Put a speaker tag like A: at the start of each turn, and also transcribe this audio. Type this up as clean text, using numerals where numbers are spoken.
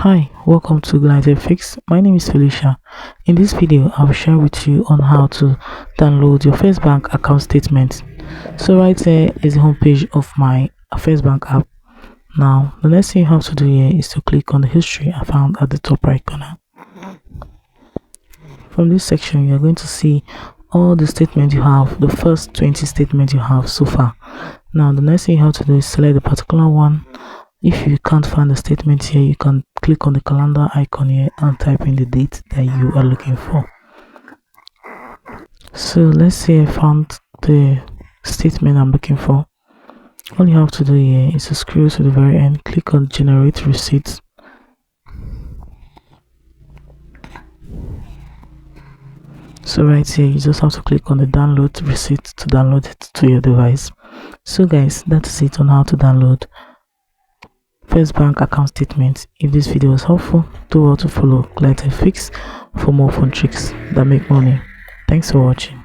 A: Hi, welcome to Fix. My name is Felicia. In this video, I will share with you on how to download your FirstBank account statement. So right here is the homepage of my FirstBank app. Now, the next thing you have to do here is to click on the history I found at the top right corner. From this section, you're going to see all the statements you have, the first 20 statements you have so far. Now, the next thing you have to do is select the particular one. If you can't find the statement here, you can click on the calendar icon here and type in the date that you are looking for. So let's say I found the statement I'm looking for. All you have to do here is to scroll to the very end, click on generate receipts. So right here, you just have to click on the download receipt to download it to your device. So guys, that's it on how to download FirstBank account statement. If this video was helpful, do well to follow Fix for more fun tricks that make money. Thanks for watching.